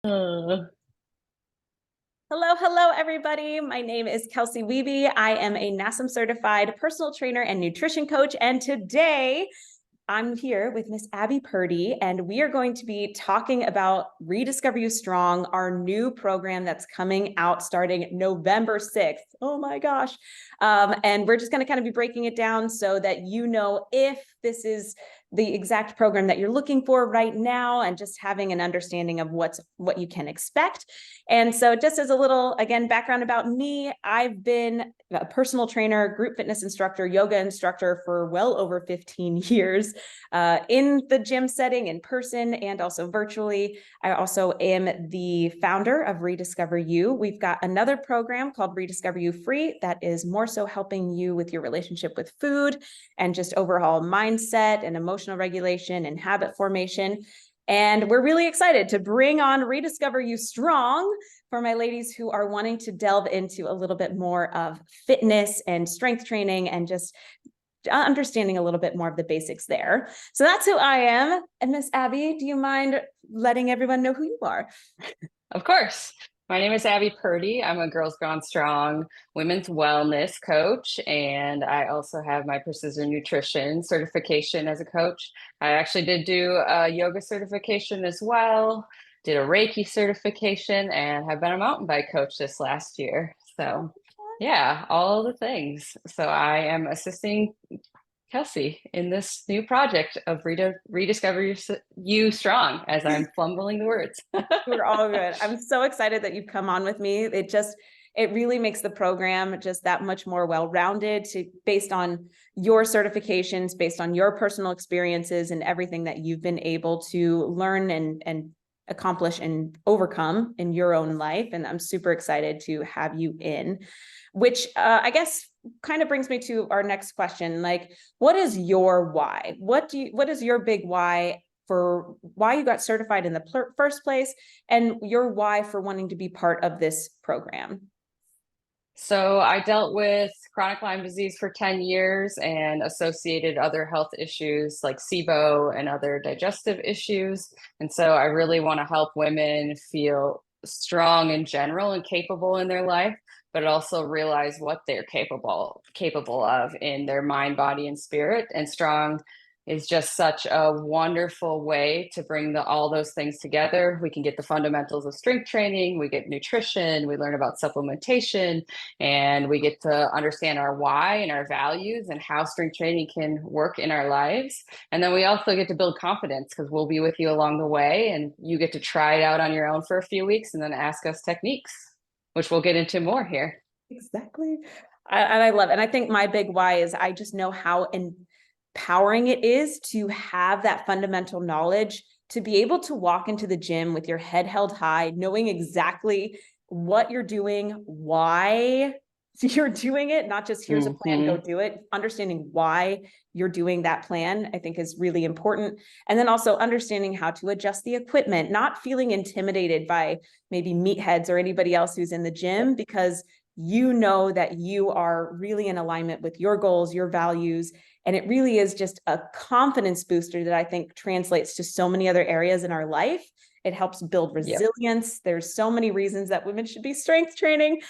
Uh, Hello, everybody. My name is Kelsey Wiebe. I am a NASM certified personal trainer and nutrition coach. And today I'm here with Miss Abby Purdy, and we are going to be talking about Rediscover You Strong, our new program that's coming out starting November 6th. Oh my gosh. And we're just going to kind of be breaking it down so that you know if this is the exact program that you're looking for right now, and just having an understanding of what you can expect. And so just as a little, again, background about me, I've been a personal trainer, group fitness instructor, yoga instructor for well over 15 years in the gym setting, in person, and also virtually. I also am the founder of Rediscover You. We've got another program called Rediscover You Free that is more so helping you with your relationship with food and just overall mindset and emotional regulation and habit formation. And we're really excited to bring on Rediscover You Strong for my ladies who are wanting to delve into a little bit more of fitness and strength training and just understanding a little bit more of the basics there. So that's who I am. And Miss Abby, do you mind letting everyone know who you are? of course. My name is Abby Purdy. I'm a Girls Gone Strong women's wellness coach, and I also have my precision nutrition certification as a coach. I actually did do a yoga certification as well, did a Reiki certification, and have been a mountain bike coach this last year. So, yeah, all the things. So, I am assisting Kelsey in this new project of Rediscover You Strong, as I'm fumbling the words. We're all good. I'm so excited that you've come on with me. It really makes the program just that much more well-rounded based on your certifications, based on your personal experiences and everything that you've been able to learn and accomplish and overcome in your own life. And I'm super excited to have you in, which I guess kind of brings me to our next question. Like, what is your why? What is your big why for why you got certified in the first place, and your why for wanting to be part of this program? So I dealt with chronic Lyme disease for 10 years and associated other health issues like SIBO and other digestive issues. And so I really want to help women feel strong in general and capable in their life, but also realize what they're capable of in their mind, body, and spirit. And strong is just such a wonderful way to bring all those things together. We can get the fundamentals of strength training, we get nutrition, we learn about supplementation, and we get to understand our why and our values and how strength training can work in our lives. And then we also get to build confidence because we'll be with you along the way, and you get to try it out on your own for a few weeks and then ask us techniques, which we'll get into more here. Exactly. I love it. And I think my big why is I just know how empowering it is to have that fundamental knowledge, to be able to walk into the gym with your head held high, knowing exactly what you're doing, why you're doing it, not just here's a plan, go do it. Understanding why you're doing that plan, I think, is really important. And then also understanding how to adjust the equipment, not feeling intimidated by maybe meatheads or anybody else who's in the gym, because you know that you are really in alignment with your goals, your values. And it really is just a confidence booster that I think translates to so many other areas in our life. It helps build resilience. Yep. There's so many reasons that women should be strength training.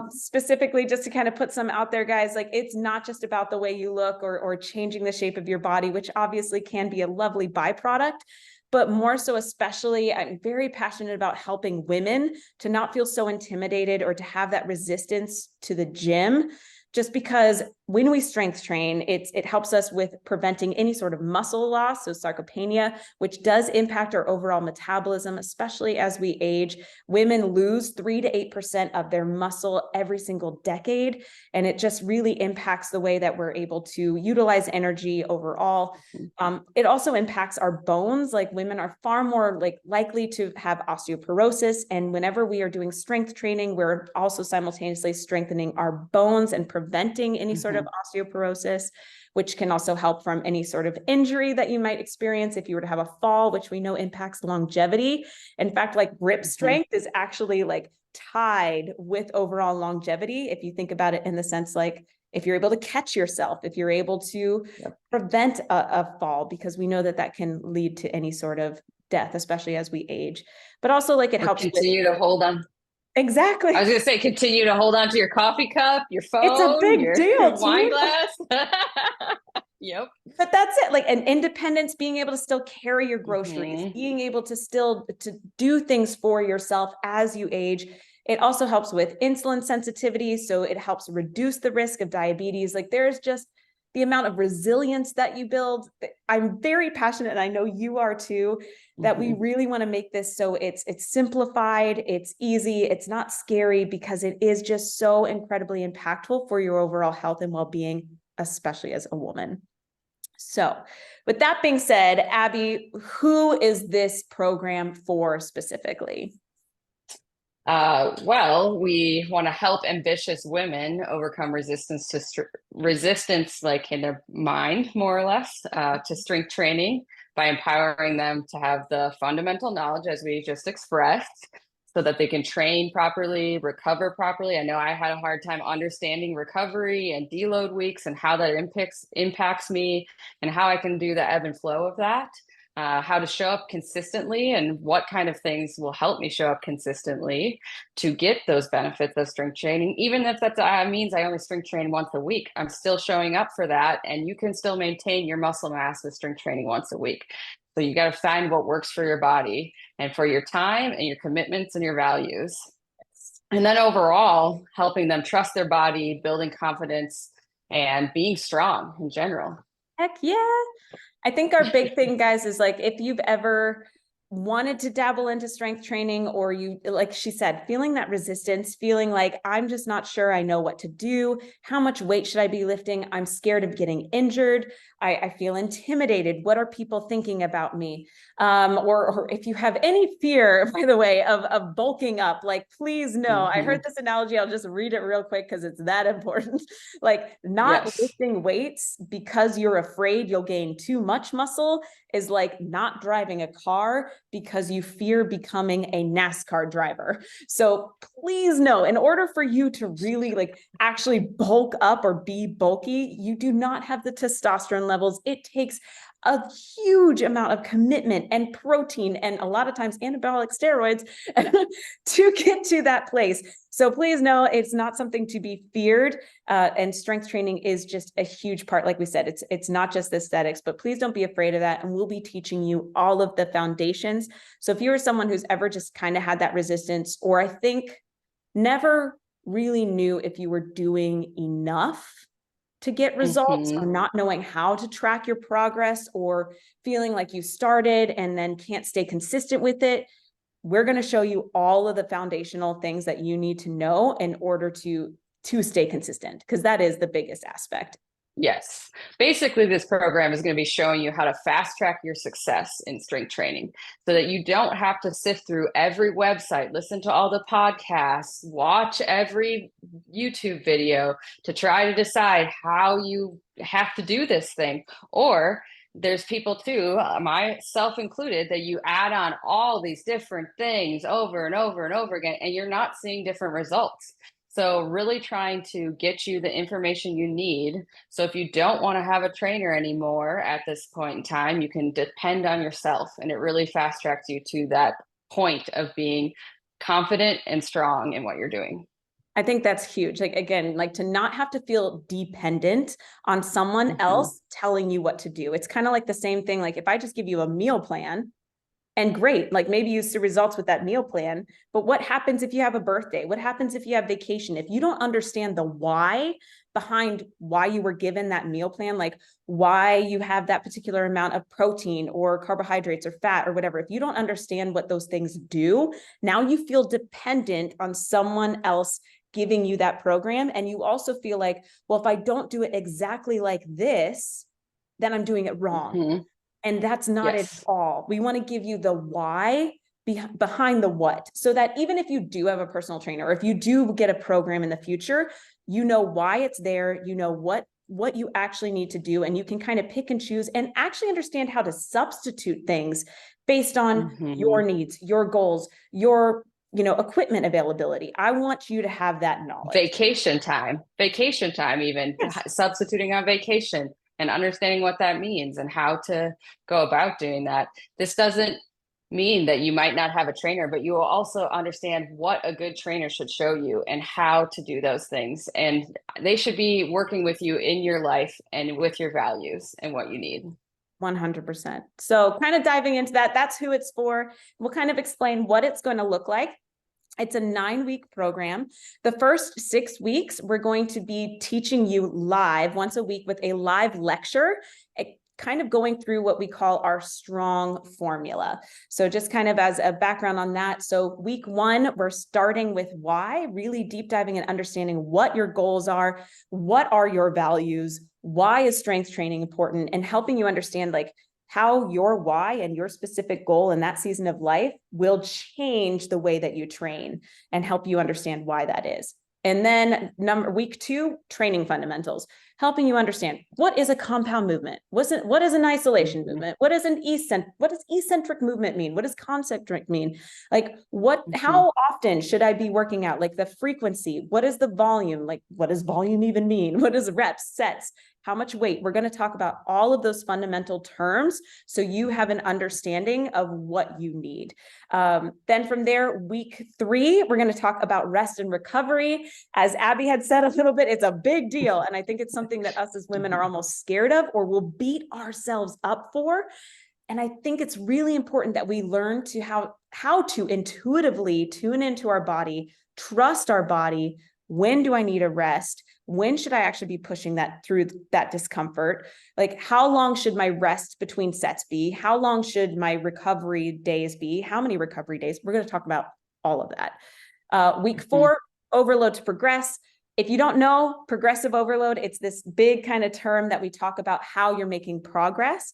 Specifically, just to kind of put some out there, guys, like it's not just about the way you look or changing the shape of your body, which obviously can be a lovely byproduct. But more so, especially, I'm very passionate about helping women to not feel so intimidated or to have that resistance to the gym. Just because when we strength train, it helps us with preventing any sort of muscle loss, so sarcopenia, which does impact our overall metabolism, especially as we age. Women lose 3 to 8% of their muscle every single decade, and it just really impacts the way that we're able to utilize energy overall. It also impacts our bones. Like, women are far more likely to have osteoporosis, and whenever we are doing strength training, we're also simultaneously strengthening our bones and preventing any sort of osteoporosis, which can also help from any sort of injury that you might experience if you were to have a fall, which we know impacts longevity. In fact, like grip strength is actually like tied with overall longevity. If you think about it in the sense, like if you're able to catch yourself, if you're able to prevent a fall, because we know that that can lead to any sort of death, especially as we age. But also like it Or helps with continue to hold on. I exactly. was going to say, continue to hold on to your coffee cup, your It's a phone, big your deal, wine team. glass. Yep. But that's it. Like an independence, being able to still carry your groceries, Hmm. being able to still to do things for yourself as you age. It also helps with insulin sensitivity. So it helps reduce the risk of diabetes. Like there's just the amount of resilience that you build. I'm very passionate, and I know you are too, that we Hmm. really want to make this so it's simplified, it's easy, it's not scary, because it is just so incredibly impactful for your overall health and well-being, especially as a woman. So, with that being said, Abby, who is this program for specifically? Well, we want to help ambitious women overcome resistance to resistance, like in their mind, more or less, to strength training by empowering them to have the fundamental knowledge, as we just expressed, so that they can train properly, recover properly. I know I had a hard time understanding recovery and deload weeks and how that impacts me and how I can do the ebb and flow of that. How to show up consistently and what kind of things will help me show up consistently to get those benefits of strength training. Even if that means I only strength train once a week, I'm still showing up for that. And you can still maintain your muscle mass with strength training once a week. So you got to find what works for your body and for your time and your commitments and your values. And then overall, helping them trust their body, building confidence, and being strong in general. Heck yeah. I think our big thing, guys, is like if you've ever wanted to dabble into strength training, or you, like she said, feeling that resistance, feeling like I'm just not sure I know what to do. How much weight should I be lifting? I'm scared of getting injured. I feel intimidated. What are people thinking about me? Or if you have any fear, by the way, of bulking up, like, please know, I heard Mm-hmm. this analogy. I'll just read it real quick because it's that important. Like not Yes. lifting weights because you're afraid you'll gain too much muscle is like not driving a car because you fear becoming a NASCAR driver. So please know, in order for you to really like actually bulk up or be bulky, you do not have the testosterone levels. It takes a huge amount of commitment and protein and a lot of times anabolic steroids to get to that place. So please know it's not something to be feared. And strength training is just a huge part. Like we said, it's not just aesthetics, but please don't be afraid of that. And we'll be teaching you all of the foundations. So if you are someone who's ever just kind of had that resistance, or I think never really knew if you were doing enough to get results, or Mm-hmm. not knowing how to track your progress, or feeling like you started and then can't stay consistent with it, we're going to show you all of the foundational things that you need to know in order to stay consistent, because that is the biggest aspect. Yes. Basically, this program is going to be showing you how to fast track your success in strength training so that you don't have to sift through every website, listen to all the podcasts, watch every YouTube video to try to decide how you have to do this thing. Or there's people too, myself included, that you add on all these different things over and over and over again, and you're not seeing different results. So really trying to get you the information you need. So if you don't want to have a trainer anymore at this point in time, you can depend on yourself. And it really fast tracks you to that point of being confident and strong in what you're doing. I think that's huge. Like, again, like to not have to feel dependent on someone Mm-hmm. else telling you what to do. It's kind of like the same thing. Like if I just give you a meal plan, and great, like maybe you see results with that meal plan, but what happens if you have a birthday? What happens if you have vacation? If you don't understand the why behind why you were given that meal plan, like why you have that particular amount of protein or carbohydrates or fat or whatever, if you don't understand what those things do, now you feel dependent on someone else giving you that program. And you also feel like, well, if I don't do it exactly like this, then I'm doing it wrong. Mm-hmm. And that's not it at Yes. all. We want to give you the why behind the what, so that even if you do have a personal trainer, or if you do get a program in the future, you know why it's there, you know what you actually need to do, and you can kind of pick and choose and actually understand how to substitute things based on Mm-hmm. your needs, your goals, your equipment availability. I want you to have that knowledge. Vacation time, even Yes. substituting on vacation and understanding what that means and how to go about doing that. This doesn't mean that you might not have a trainer, but you will also understand what a good trainer should show you and how to do those things. And they should be working with you in your life and with your values and what you need. 100%. So kind of diving into that, that's who it's for. We'll kind of explain what it's going to look like. It's a 9-week program. The first 6 weeks, we're going to be teaching you live once a week with a live lecture, kind of going through what we call our strong formula. So just kind of as a background on that. So week 1, we're starting with why, really deep diving and understanding what your goals are, what are your values, why is strength training important, and helping you understand like how your why and your specific goal in that season of life will change the way that you train and help you understand why that is. And then week 2, training fundamentals, helping you understand what is a compound movement, what is an isolation movement, what does eccentric movement mean, what does concentric mean, like how often should I be working out, like the frequency, what is the volume, like what does volume even mean, what is reps, sets, how much weight. We're going to talk about all of those fundamental terms so you have an understanding of what you need. Then from there, week 3, we're going to talk about rest and recovery. As Abby had said a little bit, it's a big deal. And I think it's something that us as women are almost scared of or will beat ourselves up for. And I think it's really important that we learn to how to intuitively tune into our body, trust our body. When do I need a rest? When should I actually be pushing that through that discomfort? Like, how long should my rest between sets be? How long should my recovery days be? How many recovery days? We're going to talk about all of that. Week 4, overload to progress. If you don't know progressive overload, it's this big kind of term that we talk about how you're making progress.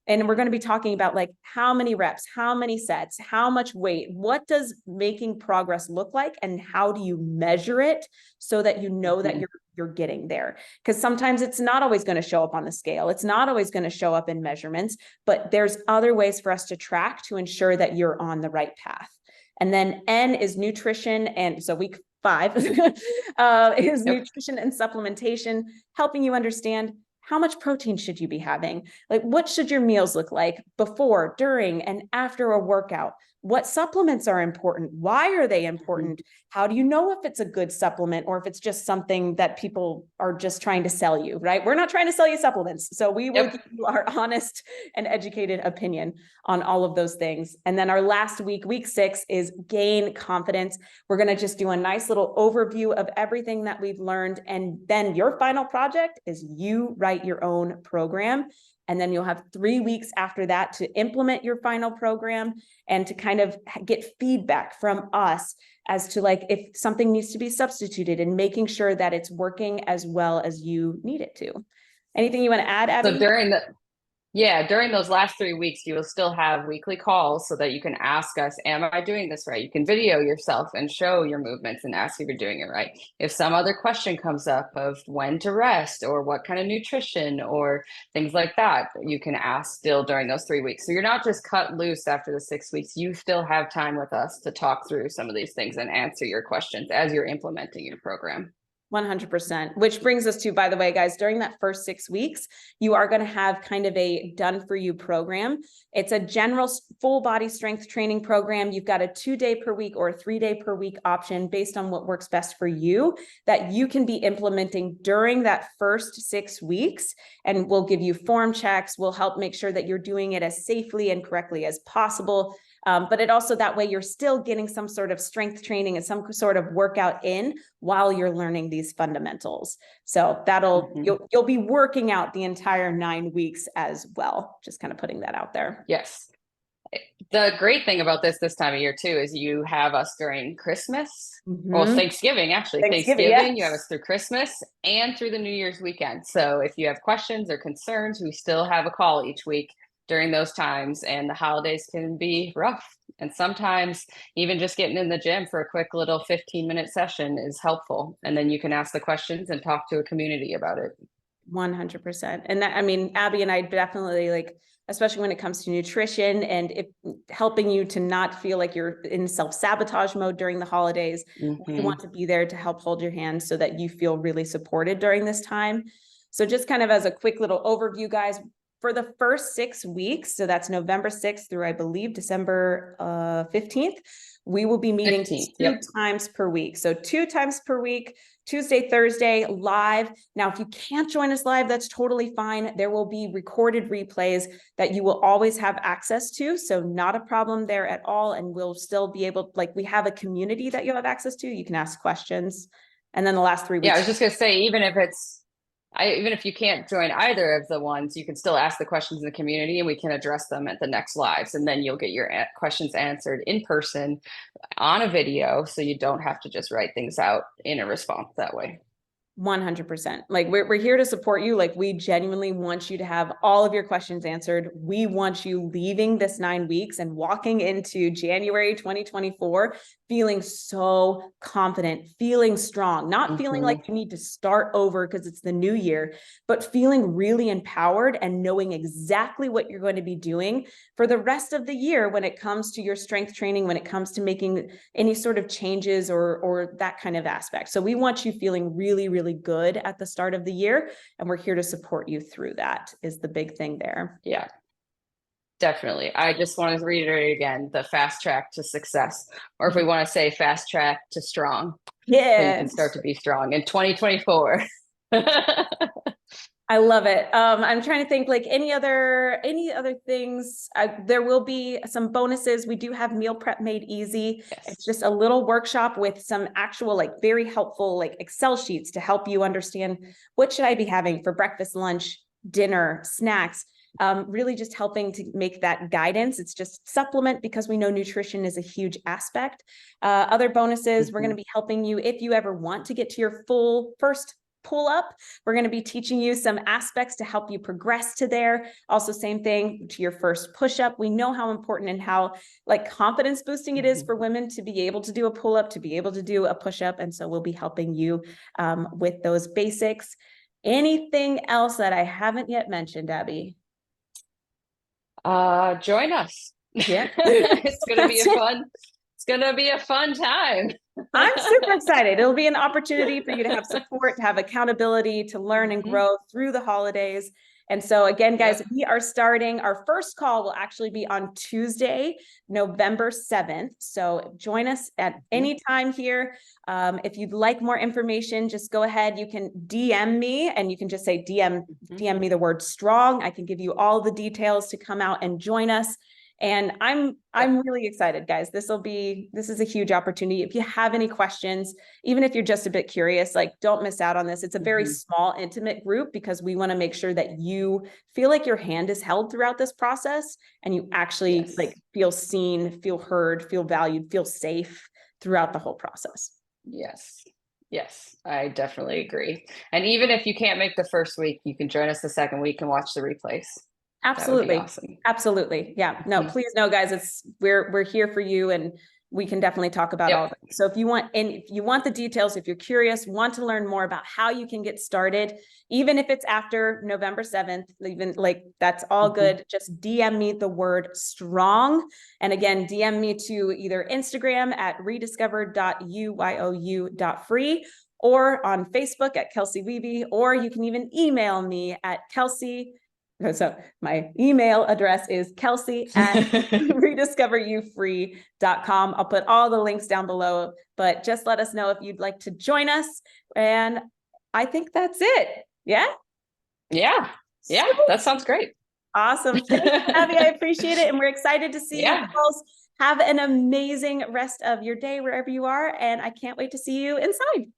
And we're going to be talking about like how many reps, how many sets, how much weight, what does making progress look like, and how do you measure it so that you know that you're getting there? Because sometimes it's not always going to show up on the scale. It's not always going to show up in measurements, but there's other ways for us to track to ensure that you're on the right path. And then N is nutrition. And so week 5 is nutrition and supplementation, helping you understand how much protein should you be having? Like, what should your meals look like before, during, and after a workout? What supplements are important? Why are they important? How do you know if it's a good supplement or if it's just something that people are just trying to sell you, right? We're not trying to sell you supplements. So we will give you our honest and educated opinion on all of those things. And then our last week, week 6, is gain confidence. We're going to just do a nice little overview of everything that we've learned. And then your final project is you write your own program. And then you'll have 3 weeks after that to implement your final program and to kind of get feedback from us as to like if something needs to be substituted and making sure that it's working as well as you need it to. Anything you want to add, Abby? So during those last 3 weeks, you will still have weekly calls so that you can ask us, am I doing this right? You can video yourself and show your movements and ask if you're doing it right. If some other question comes up of when to rest or what kind of nutrition or things like that, you can ask still during those 3 weeks. So you're not just cut loose after the 6 weeks. You still have time with us to talk through some of these things and answer your questions as you're implementing your program. 100%, which brings us to, by the way, guys, during that first 6 weeks, you are going to have kind of a done for you program. It's a general full body strength training program. You've got a 2-day per week or a 3-day per week option based on what works best for you that you can be implementing during that first 6 weeks. And we'll give you form checks. We'll help make sure that you're doing it as safely and correctly as possible. But it also, that way you're still getting some sort of strength training and some sort of workout in while you're learning these fundamentals. So that'll, you'll be working out the entire 9 weeks as well. Just kind of putting that out there. Yes. The great thing about this time of year too, is you have us during Christmas, well, Thanksgiving, actually. Thanksgiving, yes. You have us through Christmas and through the New Year's weekend. So if you have questions or concerns, we still have a call each week during those times, and the holidays can be rough. And sometimes even just getting in the gym for a quick little 15-minute session is helpful. And then you can ask the questions and talk to a community about it. 100%. And that, I mean, Abby and I definitely, like, especially when it comes to nutrition and helping you to not feel like you're in self-sabotage mode during the holidays. We want to be there to help hold your hand so that you feel really supported during this time. So just kind of as a quick little overview, guys, for the first 6 weeks, so that's November 6th through, I believe, December 15th, we will be meeting 15th, two times per week. So 2 times per week, Tuesday, Thursday, live. Now, if you can't join us live, that's totally fine. There will be recorded replays that you will always have access to. So not a problem there at all. And we'll still be able, like, we have a community that you'll have access to. You can ask questions. And then the last 3 weeks. Yeah, I was just gonna say, even if you can't join either of the ones, you can still ask the questions in the community and we can address them at the next lives. And then you'll get your questions answered in person on a video. So you don't have to just write things out in a response that way. 100%. Like we're here to support you. Like we genuinely want you to have all of your questions answered. We want you leaving this 9 weeks and walking into January 2024 feeling so confident, feeling strong, not feeling like you need to start over because it's the new year, but feeling really empowered and knowing exactly what you're going to be doing for the rest of the year when it comes to your strength training, when it comes to making any sort of changes or that kind of aspect. So we want you feeling really, really good at the start of the year, and we're here to support you through that is the big thing there. Yeah. Definitely. I just want to reiterate again, the fast track to success, or if we want to say fast track to strong. Yeah. So you can start to be strong in 2024. I love it. I'm trying to think like any other things. There will be some bonuses. We do have meal prep made easy. Yes. It's just a little workshop with some actual like very helpful like Excel sheets to help you understand what should I be having for breakfast, lunch, dinner, snacks. Really just helping to make that guidance. It's just supplement because we know nutrition is a huge aspect. Other bonuses, we're going to be helping you if you ever want to get to your full first pull up. We're going to be teaching you some aspects to help you progress to there. Also, same thing to your first push up. We know how important and how like confidence boosting it is for women to be able to do a pull up, to be able to do a push up. And so we'll be helping you with those basics. Anything else that I haven't yet mentioned, Abby? Join us. Yeah. It's gonna be a fun time. I'm super excited. It'll be an opportunity for you to have support, to have accountability, to learn and grow through the holidays. And so again, guys, we are starting, our first call will actually be on Tuesday, November 7th. So join us at any time here. If you'd like more information, just go ahead. You can DM me and you can just say DM me the word strong. I can give you all the details to come out and join us. And I'm really excited, guys. This is a huge opportunity. If you have any questions, even if you're just a bit curious, like don't miss out on this. It's a very small, intimate group because we want to make sure that you feel like your hand is held throughout this process and you actually like feel seen, feel heard, feel valued, feel safe throughout the whole process. Yes. Yes, I definitely agree. And even if you can't make the first week, you can join us the second week and watch the replays. Absolutely. Awesome. Absolutely. Yeah. No, please know, guys, we're here for you and we can definitely talk about all that. So if you want the details, if you're curious, want to learn more about how you can get started, even if it's after November 7th, even like that's all good. Just DM me the word strong. And again, DM me to either Instagram at rediscover.you.free or on Facebook at Kelsey Weeby, or you can even email me at Kelsey. So my email address is kelsey@rediscoveryoufree.com. I'll put all the links down below, but just let us know if you'd like to join us. And I think that's it. Yeah. Yeah. Yeah. That sounds great. Awesome. Thank you, Abby. I appreciate it. And we're excited to see you girls. Have an amazing rest of your day wherever you are. And I can't wait to see you inside.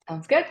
Sounds good.